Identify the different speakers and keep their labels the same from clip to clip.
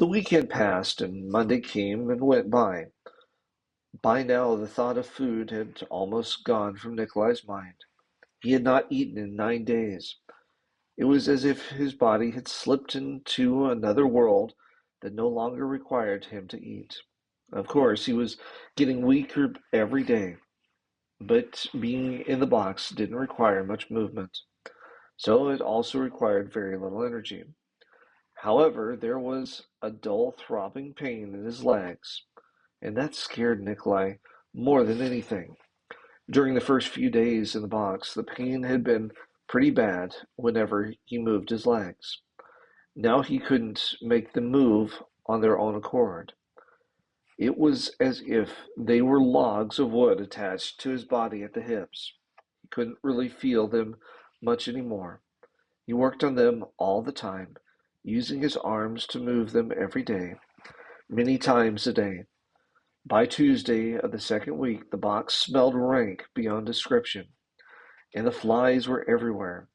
Speaker 1: The weekend passed, and Monday came and went by. By now the thought of food had almost gone from Nikolai's mind. He had not eaten in 9 days. It was as if his body had slipped into another world that no longer required him to eat. Of course, he was getting weaker every day, but being in the box didn't require much movement, so it also required very little energy. However, there was a dull throbbing pain in his legs, and that scared Nikolai more than anything. During the first few days in the box, the pain had been pretty bad whenever he moved his legs. Now he couldn't make them move on their own accord. It was as if they were logs of wood attached to his body at the hips. He couldn't really feel them much anymore. He worked on them all the time, using his arms to move them every day, many times a day. By Tuesday of the second week, the box smelled rank beyond description, and the flies were everywhere.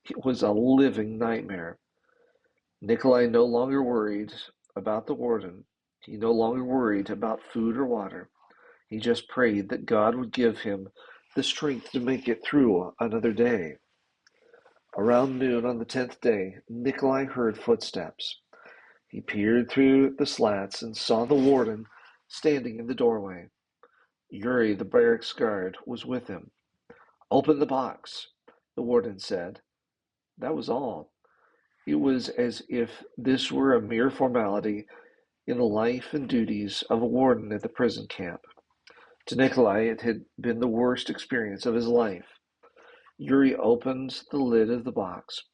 Speaker 1: It was a living nightmare. Nikolai no longer worried about the warden. He no longer worried about food or water. He just prayed that God would give him the strength to make it through another day. Around noon on the 10th day, Nikolai heard footsteps. He peered through the slats and saw the warden standing in the doorway. Yuri, the barracks guard, was with him. "Open the box," the warden said. That was all. It was as if this were a mere formality in the life and duties of a warden at the prison camp. To Nikolai, it had been the worst experience of his life. Yuri opened the lid of the box.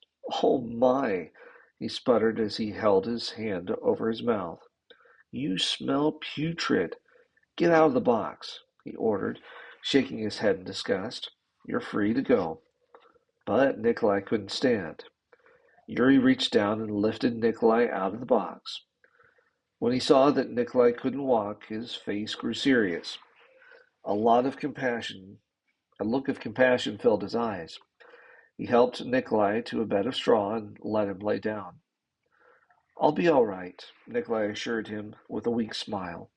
Speaker 1: "Oh my," he sputtered as he held his hand over his mouth. "You smell putrid. Get out of the box," he ordered, shaking his head in disgust. "You're free to go." But Nikolai couldn't stand. Yuri reached down and lifted Nikolai out of the box. When he saw that Nikolai couldn't walk, his face grew serious. A lot of compassion, a look of compassion filled his eyes. He helped Nikolai to a bed of straw and let him lay down. "I'll be all right," Nikolai assured him with a weak smile.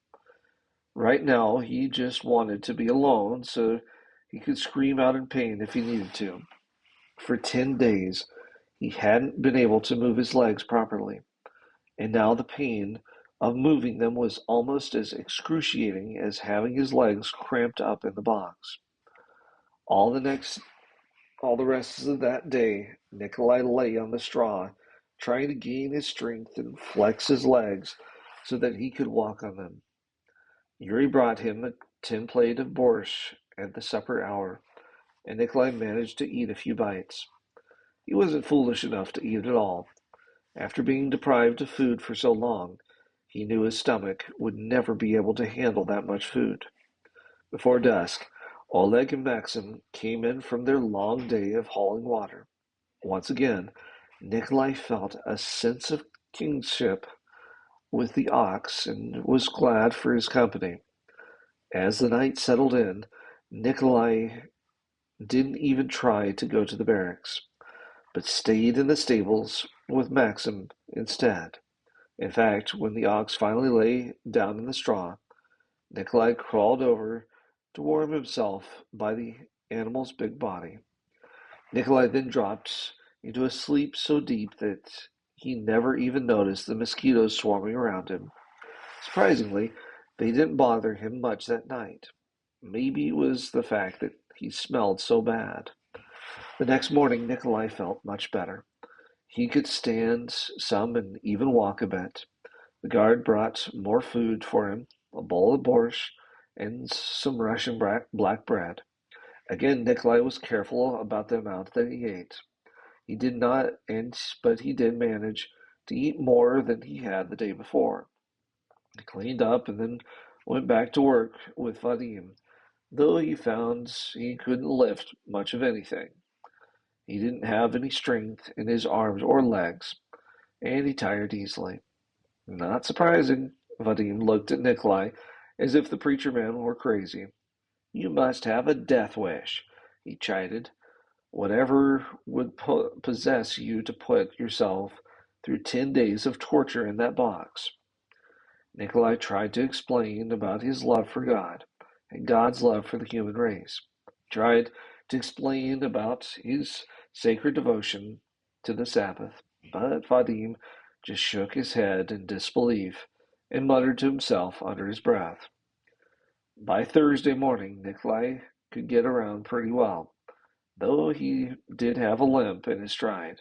Speaker 1: Right now, he just wanted to be alone so he could scream out in pain if he needed to. For 10 days, he hadn't been able to move his legs properly, and now the pain of moving them was almost as excruciating as having his legs cramped up in the box. All the next all the rest of that day, Nikolai lay on the straw, trying to gain his strength and flex his legs so that he could walk on them. Yuri brought him a tin plate of borscht at the supper hour, and Nikolai managed to eat a few bites. He wasn't foolish enough to eat it all. After being deprived of food for so long, he knew his stomach would never be able to handle that much food. Before dusk, Oleg and Maxim came in from their long day of hauling water. Once again, Nikolai felt a sense of kingship with the ox and was glad for his company. As the night settled in, Nikolai didn't even try to go to the barracks, but stayed in the stables with Maxim instead. In fact, when the ox finally lay down in the straw, Nikolai crawled over to warm himself by the animal's big body. Nikolai then dropped into a sleep so deep that he never even noticed the mosquitoes swarming around him. Surprisingly, they didn't bother him much that night. Maybe it was the fact that he smelled so bad. The next morning, Nikolai felt much better. He could stand some and even walk a bit. The guard brought more food for him, a bowl of borscht, and some Russian black bread. Again, Nikolai was careful about the amount that he ate. He did not, but he did manage to eat more than he had the day before. He cleaned up and then went back to work with Vadim, though he found he couldn't lift much of anything. He didn't have any strength in his arms or legs, and he tired easily. Not surprising. Vadim looked at Nikolai as if the preacher man were crazy. "You must have a death wish," he chided. "Whatever would possess you to put yourself through 10 days of torture in that box?" Nikolai tried to explain about his love for God and God's love for the human race. He tried to explain about his sacred devotion to the Sabbath, but Vadim just shook his head in disbelief and muttered to himself under his breath. By Thursday morning, Nikolai could get around pretty well, though he did have a limp in his stride.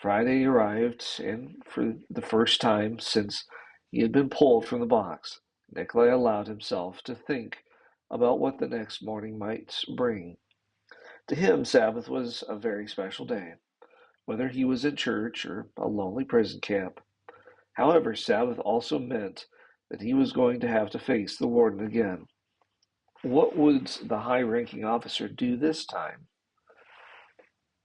Speaker 1: Friday arrived, and for the first time since he had been pulled from the box, Nikolai allowed himself to think about what the next morning might bring. To him, Sabbath was a very special day, whether he was in church or a lonely prison camp. However, Sabbath also meant that he was going to have to face the warden again. What would the high-ranking officer do this time?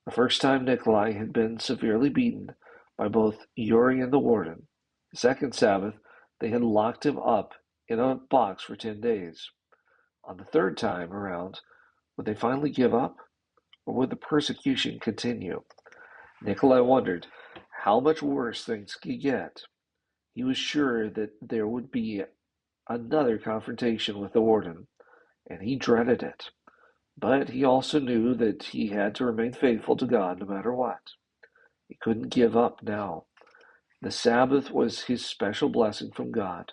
Speaker 1: The first time Nikolai had been severely beaten by both Yuri and the warden. The second Sabbath, they had locked him up in a box for 10 days. On the third time around, would they finally give up, or would the persecution continue? Nikolai wondered how much worse things could get. He was sure that there would be another confrontation with the warden, and he dreaded it. But he also knew that he had to remain faithful to God no matter what. He couldn't give up now. The Sabbath was his special blessing from God.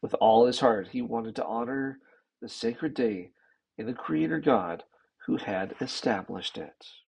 Speaker 1: With all his heart, he wanted to honor the sacred day and the Creator God who had established it.